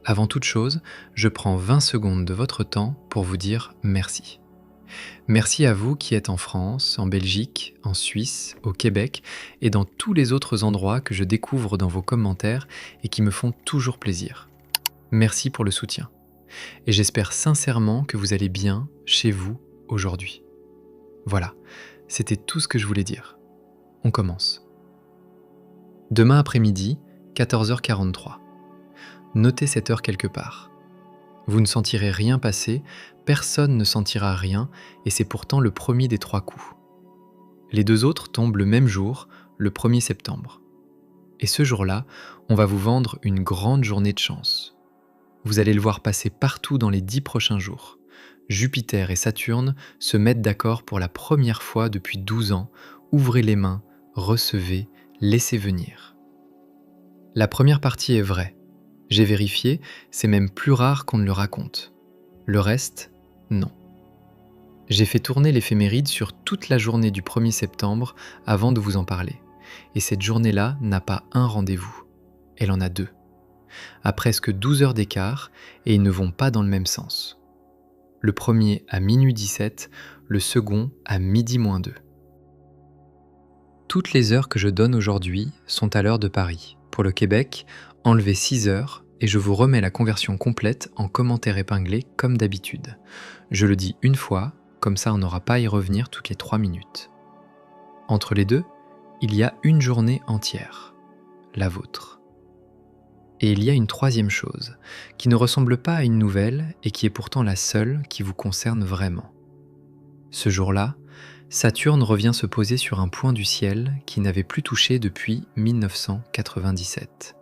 Avant toute chose, je prends 20 secondes de votre temps pour vous dire merci. Merci à vous qui êtes en France, en Belgique, en Suisse, au Québec et dans tous les autres endroits que je découvre dans vos commentaires et qui me font toujours plaisir. Merci pour le soutien. Et j'espère sincèrement que vous allez bien chez vous aujourd'hui. Voilà, c'était tout ce que je voulais dire. On commence. Demain après-midi, 14h43. Notez cette heure quelque part. Vous ne sentirez rien passer, personne ne sentira rien, et c'est pourtant le premier des 3 coups. Les 2 autres tombent le même jour, le 1er septembre. Et ce jour-là, on va vous vendre une grande journée de chance. Vous allez le voir passer partout dans les 10 prochains jours. Jupiter et Saturne se mettent d'accord pour la première fois depuis 12 ans. Ouvrez les mains, recevez, laissez venir. La première partie est vraie. J'ai vérifié, c'est même plus rare qu'on ne le raconte. Le reste, non. J'ai fait tourner l'éphéméride sur toute la journée du 1er septembre avant de vous en parler. Et cette journée-là n'a pas un rendez-vous. Elle en a 2. À presque 12 heures d'écart, et ils ne vont pas dans le même sens. Le premier à minuit 17, le second à midi moins 2. Toutes les heures que je donne aujourd'hui sont à l'heure de Paris. Pour le Québec, enlevez 6 heures et je vous remets la conversion complète en commentaire épinglé comme d'habitude. Je le dis une fois, comme ça on n'aura pas à y revenir toutes les 3 minutes. Entre les deux, il y a une journée entière, la vôtre. Et il y a une troisième chose, qui ne ressemble pas à une nouvelle et qui est pourtant la seule qui vous concerne vraiment. Ce jour-là, Saturne revient se poser sur un point du ciel qui n'avait plus touché depuis 1997.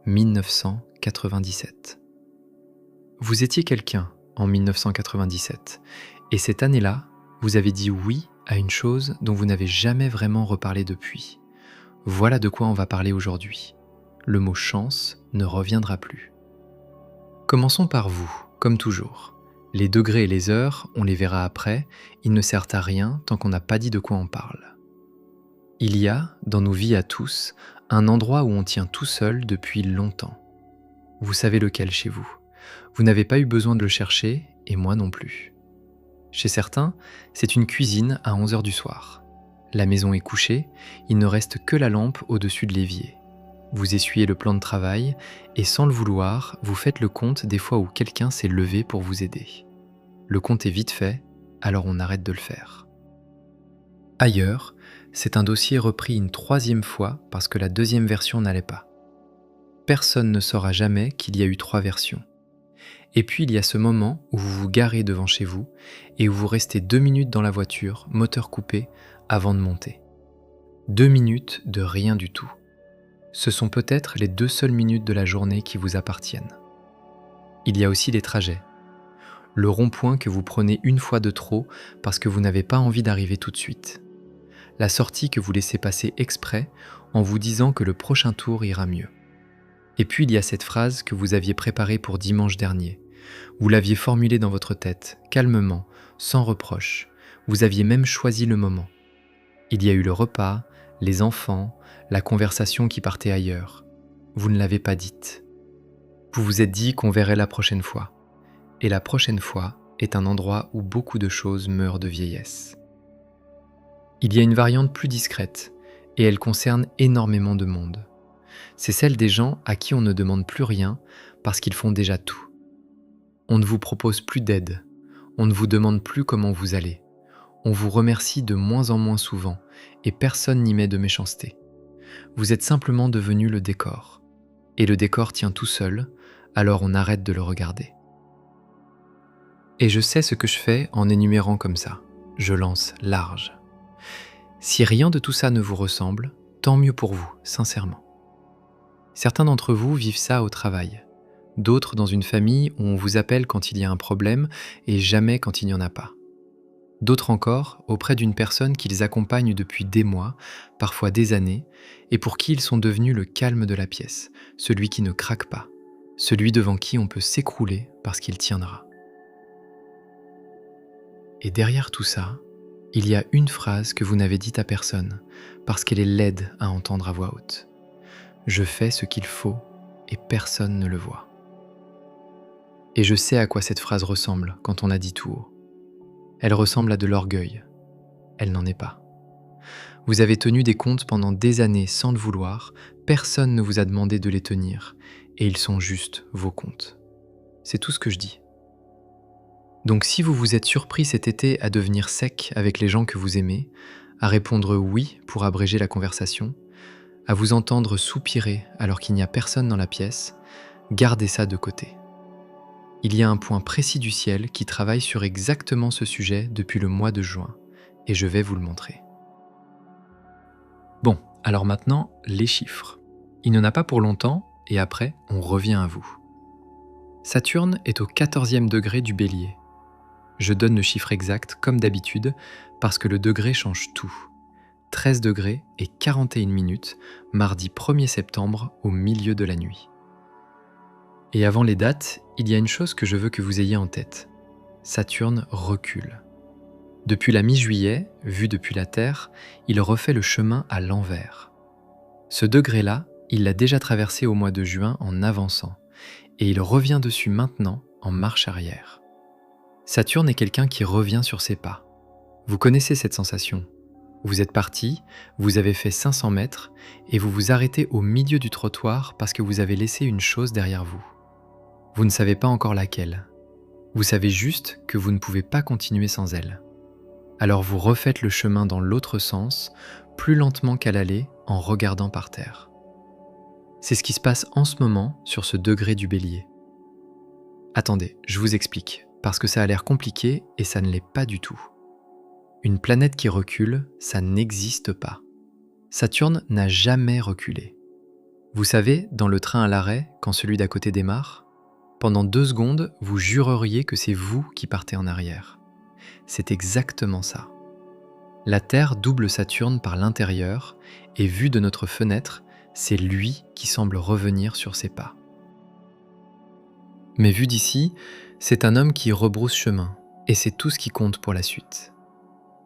1997. Vous étiez quelqu'un en 1997, et cette année-là, vous avez dit oui à une chose dont vous n'avez jamais vraiment reparlé depuis. Voilà de quoi on va parler aujourd'hui. Le mot chance ne reviendra plus. Commençons par vous, comme toujours. Les degrés et les heures, on les verra après, ils ne servent à rien tant qu'on n'a pas dit de quoi on parle. Il y a, dans nos vies à tous, un endroit où on tient tout seul depuis longtemps. Vous savez lequel chez vous. Vous n'avez pas eu besoin de le chercher, et moi non plus. Chez certains, c'est une cuisine à 11h du soir. La maison est couchée, il ne reste que la lampe au-dessus de l'évier. Vous essuyez le plan de travail, et sans le vouloir, vous faites le compte des fois où quelqu'un s'est levé pour vous aider. Le compte est vite fait, alors on arrête de le faire. Ailleurs, c'est un dossier repris une 3e fois parce que la 2e version n'allait pas. Personne ne saura jamais qu'il y a eu 3 versions. Et puis il y a ce moment où vous vous garez devant chez vous et où vous restez 2 minutes dans la voiture, moteur coupé, avant de monter. 2 minutes de rien du tout. Ce sont peut-être les 2 seules minutes de la journée qui vous appartiennent. Il y a aussi les trajets. Le rond-point que vous prenez une fois de trop parce que vous n'avez pas envie d'arriver tout de suite. La sortie que vous laissez passer exprès en vous disant que le prochain tour ira mieux. Et puis il y a cette phrase que vous aviez préparée pour dimanche dernier. Vous l'aviez formulée dans votre tête, calmement, sans reproche. Vous aviez même choisi le moment. Il y a eu le repas, les enfants, la conversation qui partait ailleurs. Vous ne l'avez pas dite. Vous vous êtes dit qu'on verrait la prochaine fois. Et la prochaine fois est un endroit où beaucoup de choses meurent de vieillesse. Il y a une variante plus discrète, et elle concerne énormément de monde. C'est celle des gens à qui on ne demande plus rien parce qu'ils font déjà tout. On ne vous propose plus d'aide, on ne vous demande plus comment vous allez. On vous remercie de moins en moins souvent, et personne n'y met de méchanceté. Vous êtes simplement devenu le décor. Et le décor tient tout seul, alors on arrête de le regarder. Et je sais ce que je fais en énumérant comme ça. Je lance large. Si rien de tout ça ne vous ressemble, tant mieux pour vous, sincèrement. Certains d'entre vous vivent ça au travail. D'autres dans une famille où on vous appelle quand il y a un problème et jamais quand il n'y en a pas. D'autres encore auprès d'une personne qu'ils accompagnent depuis des mois, parfois des années, et pour qui ils sont devenus le calme de la pièce, celui qui ne craque pas, celui devant qui on peut s'écrouler parce qu'il tiendra. Et derrière tout ça, il y a une phrase que vous n'avez dite à personne, parce qu'elle est laide à entendre à voix haute. Je fais ce qu'il faut et personne ne le voit. Et je sais à quoi cette phrase ressemble quand on la dit tout haut. Elle ressemble à de l'orgueil. Elle n'en est pas. Vous avez tenu des comptes pendant des années sans le vouloir, personne ne vous a demandé de les tenir, et ils sont juste vos comptes. C'est tout ce que je dis. Donc si vous vous êtes surpris cet été à devenir sec avec les gens que vous aimez, à répondre oui pour abréger la conversation, à vous entendre soupirer alors qu'il n'y a personne dans la pièce, gardez ça de côté. Il y a un point précis du ciel qui travaille sur exactement ce sujet depuis le mois de juin, et je vais vous le montrer. Bon, alors maintenant, les chiffres. Il n'y en a pas pour longtemps, et après, on revient à vous. Saturne est au 14e degré du Bélier. Je donne le chiffre exact comme d'habitude, parce que le degré change tout. 13 degrés et 41 minutes, mardi 1er septembre au milieu de la nuit. Et avant les dates, il y a une chose que je veux que vous ayez en tête. Saturne recule. Depuis la mi-juillet, vu depuis la Terre, il refait le chemin à l'envers. Ce degré-là, il l'a déjà traversé au mois de juin en avançant, et il revient dessus maintenant en marche arrière. Saturne est quelqu'un qui revient sur ses pas. Vous connaissez cette sensation. Vous êtes parti, vous avez fait 500 mètres, et vous vous arrêtez au milieu du trottoir parce que vous avez laissé une chose derrière vous. Vous ne savez pas encore laquelle. Vous savez juste que vous ne pouvez pas continuer sans elle. Alors vous refaites le chemin dans l'autre sens, plus lentement qu'à l'aller, en regardant par terre. C'est ce qui se passe en ce moment sur ce degré du Bélier. Attendez, je vous explique, parce que ça a l'air compliqué et ça ne l'est pas du tout. Une planète qui recule, ça n'existe pas. Saturne n'a jamais reculé. Vous savez, dans le train à l'arrêt, quand celui d'à côté démarre, pendant 2 secondes, vous jureriez que c'est vous qui partez en arrière. C'est exactement ça. La Terre double Saturne par l'intérieur, et vu de notre fenêtre, c'est lui qui semble revenir sur ses pas. Mais vu d'ici, c'est un homme qui rebrousse chemin, et c'est tout ce qui compte pour la suite.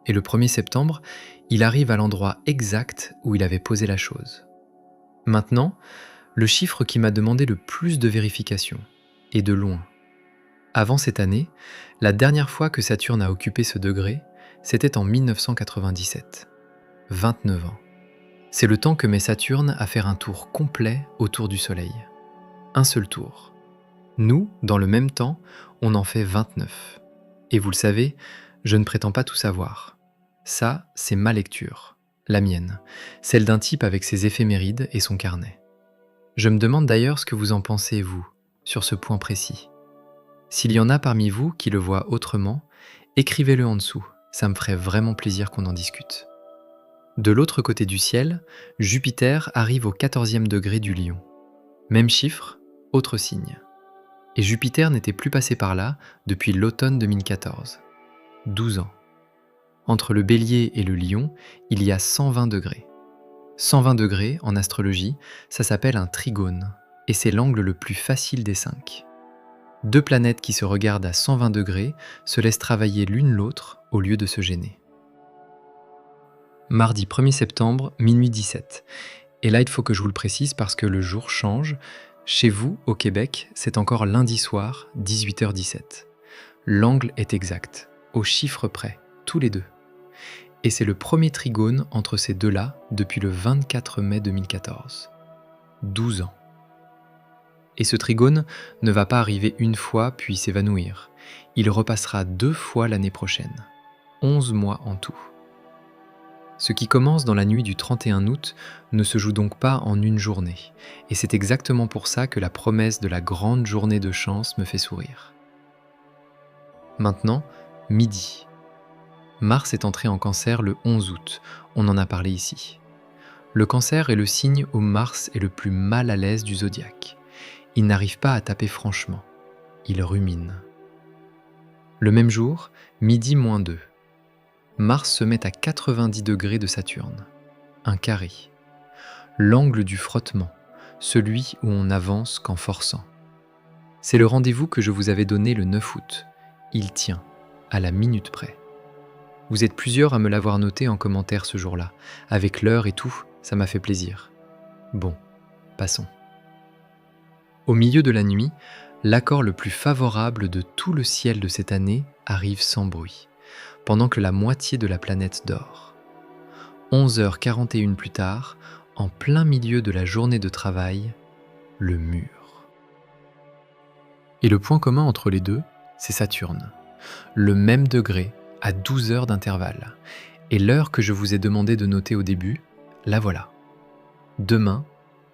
Et le 1er septembre, il arrive à l'endroit exact où il avait posé la chose. Maintenant, le chiffre qui m'a demandé le plus de vérification, et de loin. Avant cette année, la dernière fois que Saturne a occupé ce degré, c'était en 1997. 29 ans. C'est le temps que met Saturne à faire un tour complet autour du Soleil. Un seul tour. Nous, dans le même temps, on en fait 29. Et vous le savez, je ne prétends pas tout savoir. Ça, c'est ma lecture, la mienne, celle d'un type avec ses éphémérides et son carnet. Je me demande d'ailleurs ce que vous en pensez, vous, sur ce point précis. S'il y en a parmi vous qui le voient autrement, écrivez-le en dessous, ça me ferait vraiment plaisir qu'on en discute. De l'autre côté du ciel, Jupiter arrive au 14e degré du Lion. Même chiffre, autre signe. Et Jupiter n'était plus passé par là depuis l'automne 2014. 12 ans. Entre le Bélier et le Lion, il y a 120 degrés. 120 degrés, en astrologie, ça s'appelle un trigone, et c'est l'angle le plus facile des 5. 2 planètes qui se regardent à 120 degrés se laissent travailler l'une l'autre au lieu de se gêner. Mardi 1er septembre, minuit 17. Et là, il faut que je vous le précise parce que le jour change. Chez vous, au Québec, c'est encore lundi soir, 18h17. L'angle est exact, au chiffre près, tous les deux. Et c'est le premier trigone entre ces deux-là depuis le 24 mai 2014. 12 ans. Et ce trigone ne va pas arriver une fois puis s'évanouir. Il repassera 2 fois l'année prochaine. 11 mois en tout. Ce qui commence dans la nuit du 31 août ne se joue donc pas en une journée. Et c'est exactement pour ça que la promesse de la grande journée de chance me fait sourire. Maintenant, midi. Mars est entré en Cancer le 11 août. On en a parlé ici. Le Cancer est le signe où Mars est le plus mal à l'aise du zodiaque. Il n'arrive pas à taper franchement. Il rumine. Le même jour, midi moins 2. Mars se met à 90 degrés de Saturne. Un carré. L'angle du frottement, celui où on avance qu'en forçant. C'est le rendez-vous que je vous avais donné le 9 août. Il tient, à la minute près. Vous êtes plusieurs à me l'avoir noté en commentaire ce jour-là. Avec l'heure et tout, ça m'a fait plaisir. Bon, passons. Au milieu de la nuit, L'accord le plus favorable de tout le ciel de cette année arrive sans bruit, pendant que la moitié de la planète dort. 11h41 plus tard, en plein milieu de la journée de travail, le mur. Et le point commun entre les deux, c'est Saturne. Le même degré, à 12 heures d'intervalle. Et l'heure que je vous ai demandé de noter au début, la voilà. Demain,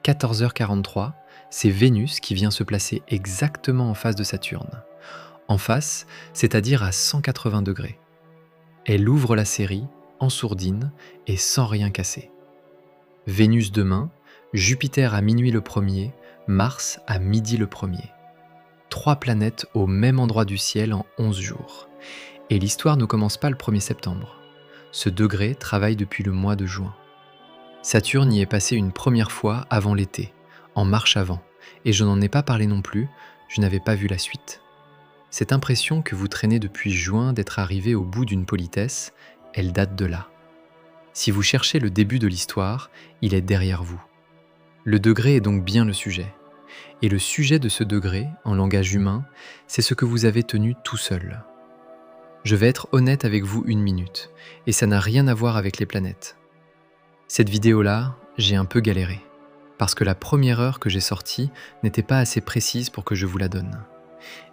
14h43, c'est Vénus qui vient se placer exactement en face de Saturne. En face, c'est-à-dire à 180 degrés. Elle ouvre la série, en sourdine et sans rien casser. Vénus demain, Jupiter à minuit le premier, Mars à midi le premier. 3 planètes au même endroit du ciel en 11 jours. Et l'histoire ne commence pas le 1er septembre. Ce degré travaille depuis le mois de juin. Saturne y est passé une première fois avant l'été, en marche avant, et je n'en ai pas parlé non plus, je n'avais pas vu la suite. Cette impression que vous traînez depuis juin d'être arrivé au bout d'une politesse, elle date de là. Si vous cherchez le début de l'histoire, il est derrière vous. Le degré est donc bien le sujet. Et le sujet de ce degré, en langage humain, c'est ce que vous avez tenu tout seul. Je vais être honnête avec vous 1 minute, et ça n'a rien à voir avec les planètes. Cette vidéo-là, j'ai un peu galéré, parce que la première heure que j'ai sortie n'était pas assez précise pour que je vous la donne.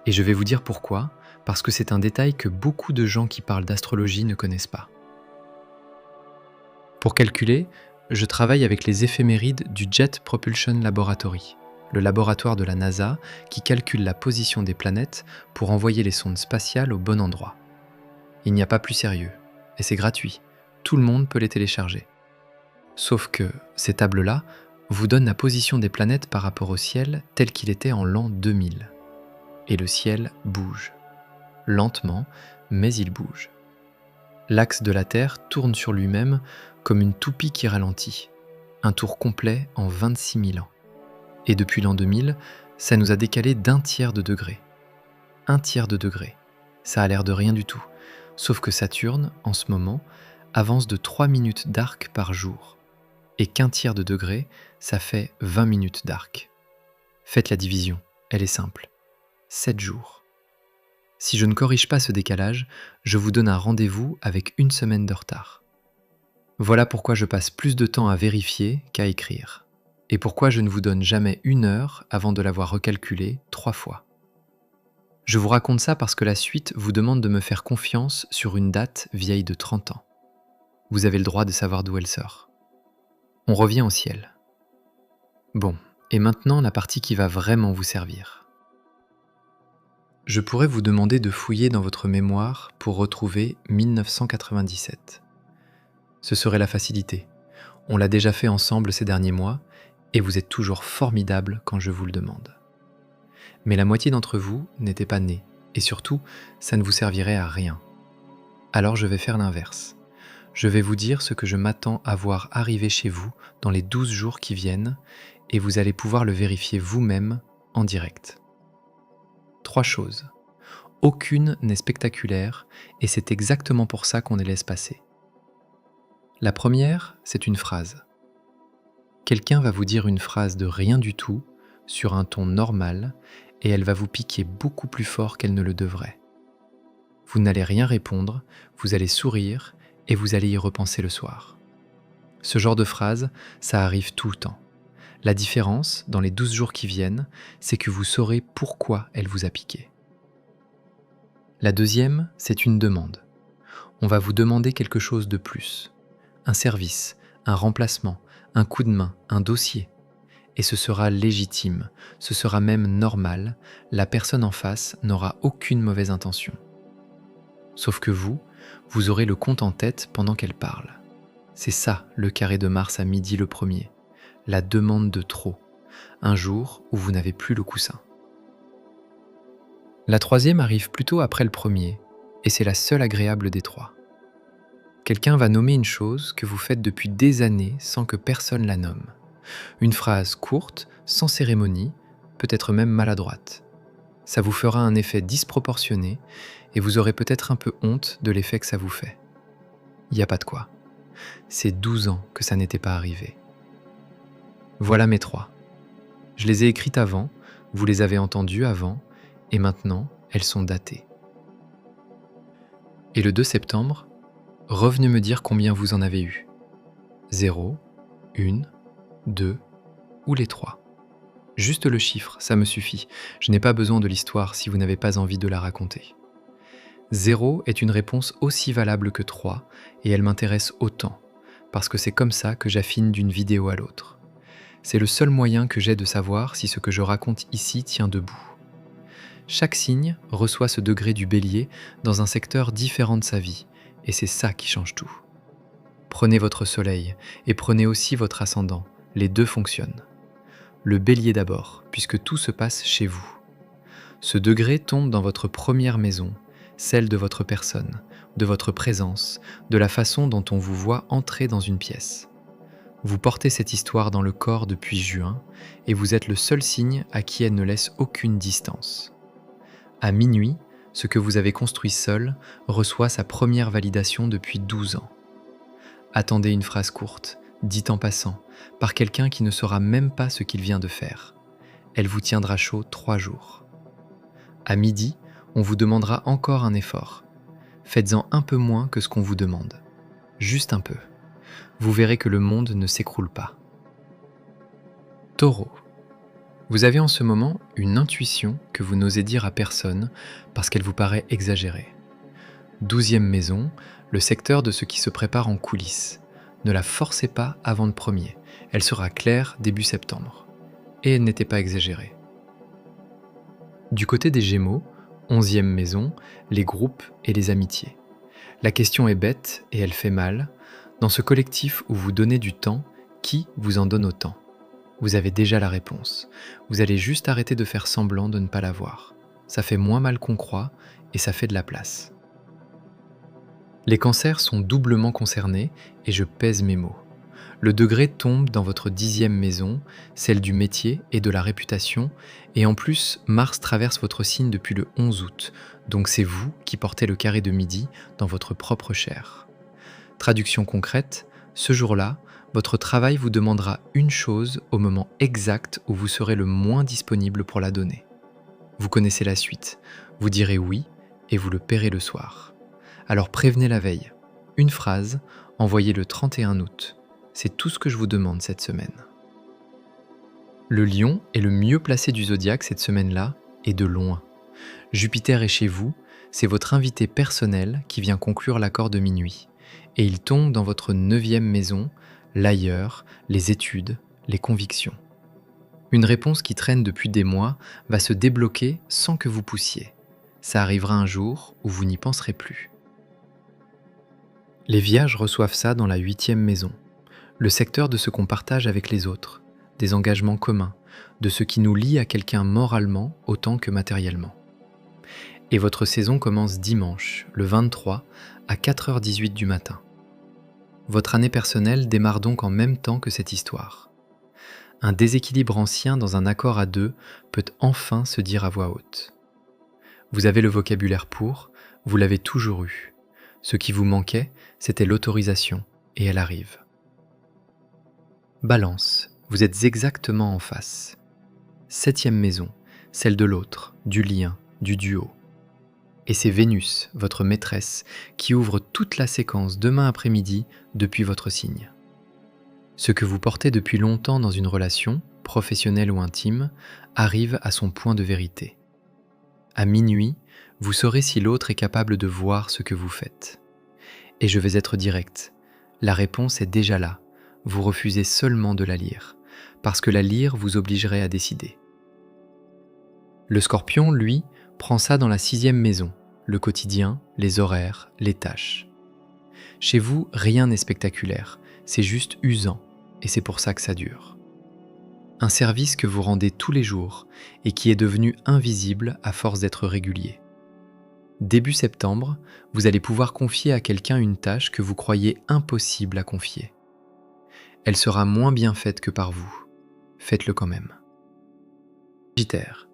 Et je vais vous dire pourquoi, parce que c'est un détail que beaucoup de gens qui parlent d'astrologie ne connaissent pas. Pour calculer, je travaille avec les éphémérides du Jet Propulsion Laboratory, le laboratoire de la NASA qui calcule la position des planètes pour envoyer les sondes spatiales au bon endroit. Il n'y a pas plus sérieux, et c'est gratuit, tout le monde peut les télécharger. Sauf que ces tables-là vous donnent la position des planètes par rapport au ciel tel qu'il était en l'an 2000. Et le ciel bouge. Lentement, mais il bouge. L'axe de la Terre tourne sur lui-même comme une toupie qui ralentit. Un tour complet en 26 000 ans. Et depuis l'an 2000, ça nous a décalé d'1 tiers de degré. 1 tiers de degré. Ça a l'air de rien du tout. Sauf que Saturne, en ce moment, avance de 3 minutes d'arc par jour. Et qu'1 tiers de degré, ça fait 20 minutes d'arc. Faites la division, elle est simple. 7 jours. Si je ne corrige pas ce décalage, je vous donne un rendez-vous avec 1 semaine de retard. Voilà pourquoi je passe plus de temps à vérifier qu'à écrire. Et pourquoi je ne vous donne jamais 1 heure avant de l'avoir recalculé 3 fois. Je vous raconte ça parce que la suite vous demande de me faire confiance sur une date vieille de 30 ans. Vous avez le droit de savoir d'où elle sort. On revient au ciel. Bon, et maintenant la partie qui va vraiment vous servir. Je pourrais vous demander de fouiller dans votre mémoire pour retrouver 1997. Ce serait la facilité. On l'a déjà fait ensemble ces derniers mois, et vous êtes toujours formidable quand je vous le demande. Mais la moitié d'entre vous n'était pas née, et surtout, ça ne vous servirait à rien. Alors je vais faire l'inverse. Je vais vous dire ce que je m'attends à voir arriver chez vous dans les 12 jours qui viennent, et vous allez pouvoir le vérifier vous-même en direct. 3 choses. Aucune n'est spectaculaire, et c'est exactement pour ça qu'on les laisse passer. La première, c'est une phrase. Quelqu'un va vous dire une phrase de rien du tout, sur un ton normal, et elle va vous piquer beaucoup plus fort qu'elle ne le devrait. Vous n'allez rien répondre, vous allez sourire, et vous allez y repenser le soir. Ce genre de phrase, ça arrive tout le temps. La différence, dans les 12 jours qui viennent, c'est que vous saurez pourquoi elle vous a piqué. La deuxième, c'est une demande. On va vous demander quelque chose de plus. Un service, un remplacement, un coup de main, un dossier. Et ce sera légitime, ce sera même normal, la personne en face n'aura aucune mauvaise intention. Sauf que vous aurez le compte en tête pendant qu'elle parle. C'est ça le carré de Mars à midi le premier, la demande de trop, un jour où vous n'avez plus le coussin. La troisième arrive plutôt après le premier, et c'est la seule agréable des 3. Quelqu'un va nommer une chose que vous faites depuis des années sans que personne la nomme. Une phrase courte, sans cérémonie, peut-être même maladroite. Ça vous fera un effet disproportionné et vous aurez peut-être un peu honte de l'effet que ça vous fait. Il n'y a pas de quoi. C'est 12 ans que ça n'était pas arrivé. Voilà mes 3. Je les ai écrites avant, Vous les avez entendues avant et maintenant, elles sont datées. Et le 2 septembre, revenez me dire combien vous en avez eu. 0, 1, 2 ou les 3. Juste le chiffre, ça me suffit. Je n'ai pas besoin de l'histoire si vous n'avez pas envie de la raconter. 0 est une réponse aussi valable que 3 et elle m'intéresse autant, parce que c'est comme ça que j'affine d'une vidéo à l'autre. C'est le seul moyen que j'ai de savoir si ce que je raconte ici tient debout. Chaque signe reçoit ce degré du bélier dans un secteur différent de sa vie, et c'est ça qui change tout. Prenez votre soleil et prenez aussi votre ascendant, les deux fonctionnent. Le bélier d'abord, puisque tout se passe chez vous. Ce degré tombe dans votre première maison, celle de votre personne, de votre présence, de la façon dont on vous voit entrer dans une pièce. Vous portez cette histoire dans le corps depuis juin, et vous êtes le seul signe à qui elle ne laisse aucune distance. À minuit, ce que vous avez construit seul reçoit sa première validation depuis 12 ans. Attendez une phrase courte, dite en passant, par quelqu'un qui ne saura même pas ce qu'il vient de faire. Elle vous tiendra chaud 3 jours. À midi, on vous demandera encore un effort. Faites-en un peu moins que ce qu'on vous demande. Juste un peu. Vous verrez que le monde ne s'écroule pas. Taureau. Vous avez en ce moment une intuition que vous n'osez dire à personne parce qu'elle vous paraît exagérée. 12e maison, le secteur de ce qui se prépare en coulisses. Ne la forcez pas avant le premier. Elle sera claire début septembre. Et elle n'était pas exagérée. Du côté des Gémeaux, 11e maison, les groupes et les amitiés. La question est bête et elle fait mal. Dans ce collectif où vous donnez du temps, qui vous en donne autant ? Vous avez déjà la réponse. Vous allez juste arrêter de faire semblant de ne pas l'avoir. Ça fait moins mal qu'on croit et ça fait de la place. Les cancers sont doublement concernés et je pèse mes mots. Le degré tombe dans votre 10e maison, celle du métier et de la réputation, et en plus, Mars traverse votre signe depuis le 11 août, donc c'est vous qui portez le carré de midi dans votre propre chair. Traduction concrète, ce jour-là, votre travail vous demandera une chose au moment exact où vous serez le moins disponible pour la donner. Vous connaissez la suite, vous direz oui et vous le paierez le soir. Alors prévenez la veille. Une phrase, envoyez le 31 août. C'est tout ce que je vous demande cette semaine. Le lion est le mieux placé du zodiaque cette semaine-là et de loin. Jupiter est chez vous, c'est votre invité personnel qui vient conclure l'accord de minuit. Et il tombe dans votre 9e maison, l'ailleurs, les études, les convictions. Une réponse qui traîne depuis des mois va se débloquer sans que vous poussiez. Ça arrivera un jour où vous n'y penserez plus. Les Vierges reçoivent ça dans la 8e maison, le secteur de ce qu'on partage avec les autres, des engagements communs, de ce qui nous lie à quelqu'un moralement autant que matériellement. Et votre saison commence dimanche, le 23, à 4h18 du matin. Votre année personnelle démarre donc en même temps que cette histoire. Un déséquilibre ancien dans un accord à deux peut enfin se dire à voix haute. Vous avez le vocabulaire pour, vous l'avez toujours eu. Ce qui vous manquait, c'était l'autorisation, et elle arrive. Balance, vous êtes exactement en face. 7e maison, celle de l'autre, du lien, du duo. Et c'est Vénus, votre maîtresse, qui ouvre toute la séquence demain après-midi depuis votre signe. Ce que vous portez depuis longtemps dans une relation, professionnelle ou intime, arrive à son point de vérité. À minuit, vous saurez si l'autre est capable de voir ce que vous faites. Et je vais être direct, la réponse est déjà là, vous refusez seulement de la lire, parce que la lire vous obligerait à décider. Le Scorpion, lui, prend ça dans la 6e maison, le quotidien, les horaires, les tâches. Chez vous, rien n'est spectaculaire, c'est juste usant, et c'est pour ça que ça dure. Un service que vous rendez tous les jours et qui est devenu invisible à force d'être régulier. Début septembre, vous allez pouvoir confier à quelqu'un une tâche que vous croyez impossible à confier. Elle sera moins bien faite que par vous. Faites-le quand même. Sagittaire.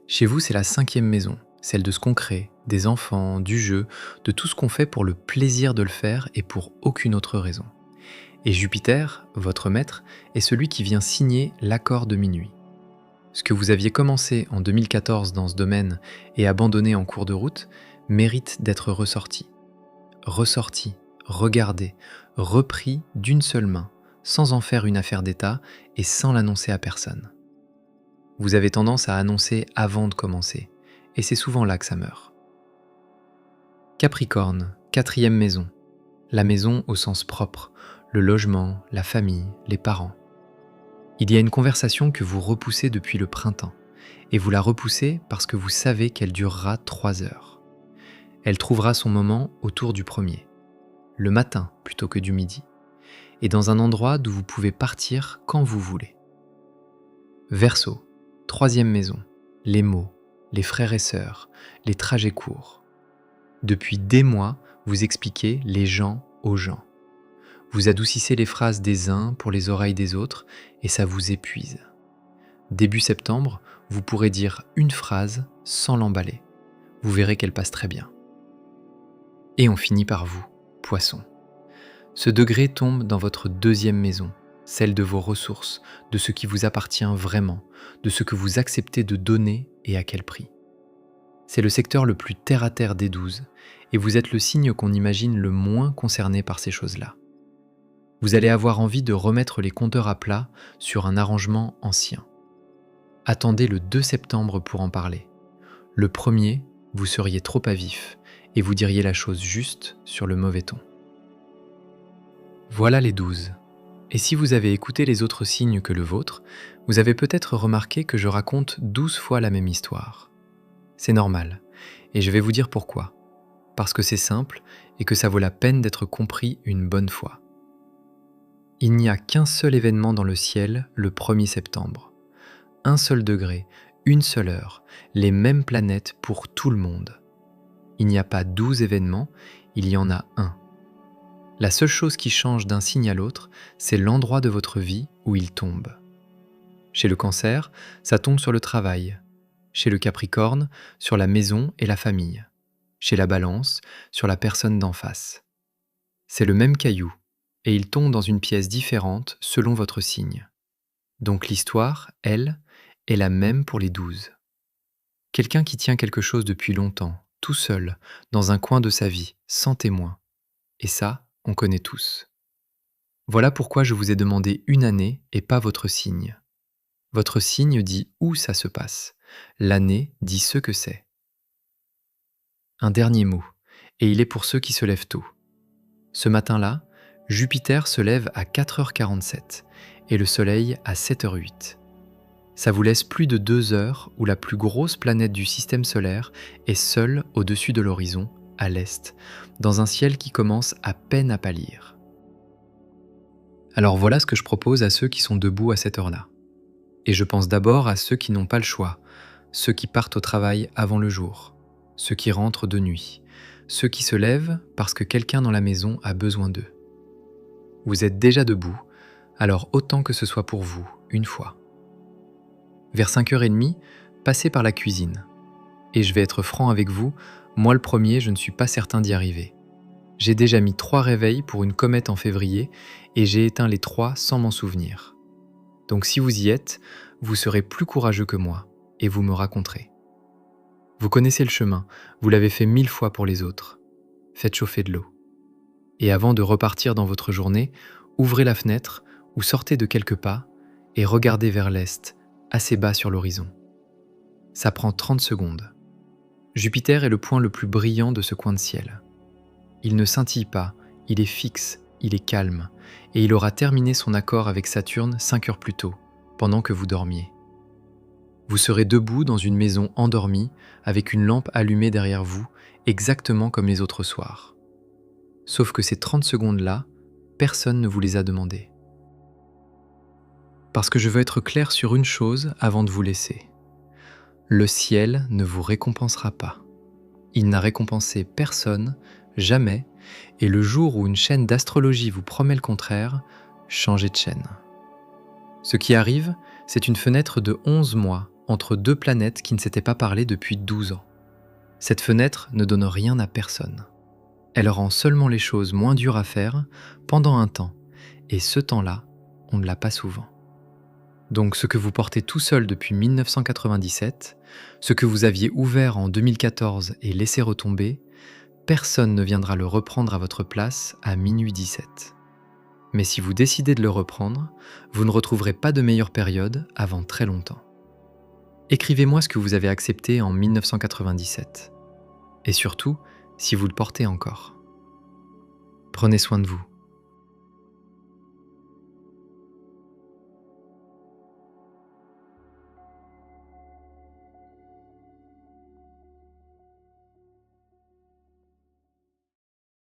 Chez vous, c'est la 5e maison, celle de ce qu'on crée, des enfants, du jeu, de tout ce qu'on fait pour le plaisir de le faire et pour aucune autre raison. Et Jupiter, votre maître, est celui qui vient signer l'accord de minuit. Ce que vous aviez commencé en 2014 dans ce domaine et abandonné en cours de route mérite d'être ressorti. Ressorti, regardé, repris d'une seule main, sans en faire une affaire d'État et sans l'annoncer à personne. Vous avez tendance à annoncer avant de commencer, et c'est souvent là que ça meurt. Capricorne, 4e maison. La maison au sens propre, le logement, la famille, les parents. Il y a une conversation que vous repoussez depuis le printemps, et vous la repoussez parce que vous savez qu'elle durera 3 heures. Elle trouvera son moment autour du premier, le matin plutôt que du midi, et dans un endroit d'où vous pouvez partir quand vous voulez. Verseau, 3e maison, les mots, les frères et sœurs, les trajets courts. Depuis des mois, vous expliquez les gens aux gens. Vous adoucissez les phrases des uns pour les oreilles des autres et ça vous épuise. Début septembre, vous pourrez dire une phrase sans l'emballer. Vous verrez qu'elle passe très bien. Et on finit par vous, Poisson. Ce degré tombe dans votre 2e maison, celle de vos ressources, de ce qui vous appartient vraiment, de ce que vous acceptez de donner et à quel prix. C'est le secteur le plus terre-à-terre des 12, et vous êtes le signe qu'on imagine le moins concerné par ces choses-là. Vous allez avoir envie de remettre les compteurs à plat sur un arrangement ancien. Attendez le 2 septembre pour en parler. Le 1er, vous seriez trop à vif, et vous diriez la chose juste sur le mauvais ton. Voilà les 12. Et si vous avez écouté les autres signes que le vôtre, vous avez peut-être remarqué que je raconte 12 fois la même histoire. C'est normal, et je vais vous dire pourquoi. Parce que c'est simple et que ça vaut la peine d'être compris une bonne fois. Il n'y a qu'un seul événement dans le ciel le 1er septembre. Un seul degré, une seule heure, les mêmes planètes pour tout le monde. Il n'y a pas 12 événements, il y en a un. La seule chose qui change d'un signe à l'autre, c'est l'endroit de votre vie où il tombe. Chez le Cancer, ça tombe sur le travail. Chez le Capricorne, sur la maison et la famille. Chez la Balance, sur la personne d'en face. C'est le même caillou, et il tombe dans une pièce différente selon votre signe. Donc l'histoire, elle, est la même pour les 12. Quelqu'un qui tient quelque chose depuis longtemps, tout seul, dans un coin de sa vie, sans témoin. Et ça, on connaît tous. Voilà pourquoi je vous ai demandé une année et pas votre signe. Votre signe dit où ça se passe. L'année dit ce que c'est. Un dernier mot, et il est pour ceux qui se lèvent tôt. Ce matin-là, Jupiter se lève à 4h47 et le Soleil à 7h08. Ça vous laisse plus de 2 heures où la plus grosse planète du système solaire est seule au-dessus de l'horizon, à l'est, dans un ciel qui commence à peine à pâlir. Alors voilà ce que je propose à ceux qui sont debout à cette heure-là. Et je pense d'abord à ceux qui n'ont pas le choix, ceux qui partent au travail avant le jour, ceux qui rentrent de nuit, ceux qui se lèvent parce que quelqu'un dans la maison a besoin d'eux. Vous êtes déjà debout, alors autant que ce soit pour vous, une fois. Vers 5h30, passez par la cuisine. Et je vais être franc avec vous, moi le premier, je ne suis pas certain d'y arriver. J'ai déjà mis 3 réveils pour une comète en février et j'ai éteint les 3 sans m'en souvenir. Donc si vous y êtes, vous serez plus courageux que moi et vous me raconterez. Vous connaissez le chemin, vous l'avez fait 1000 fois pour les autres. Faites chauffer de l'eau. Et avant de repartir dans votre journée, ouvrez la fenêtre ou sortez de quelques pas et regardez vers l'est, assez bas sur l'horizon. Ça prend 30 secondes. Jupiter est le point le plus brillant de ce coin de ciel. Il ne scintille pas, il est fixe, il est calme, et il aura terminé son accord avec Saturne 5 heures plus tôt, pendant que vous dormiez. Vous serez debout dans une maison endormie, avec une lampe allumée derrière vous, exactement comme les autres soirs. Sauf que ces 30 secondes-là, personne ne vous les a demandées. Parce que je veux être clair sur une chose avant de vous laisser. Le ciel ne vous récompensera pas. Il n'a récompensé personne, jamais, et le jour où une chaîne d'astrologie vous promet le contraire, changez de chaîne. Ce qui arrive, c'est une fenêtre de 11 mois entre 2 planètes qui ne s'étaient pas parlé depuis 12 ans. Cette fenêtre ne donne rien à personne. Elle rend seulement les choses moins dures à faire pendant un temps, et ce temps-là, on ne l'a pas souvent. Donc ce que vous portez tout seul depuis 1997, ce que vous aviez ouvert en 2014 et laissé retomber, personne ne viendra le reprendre à votre place à minuit 17. Mais si vous décidez de le reprendre, vous ne retrouverez pas de meilleure période avant très longtemps. Écrivez-moi ce que vous avez accepté en 1997. Et surtout, si vous le portez encore. Prenez soin de vous.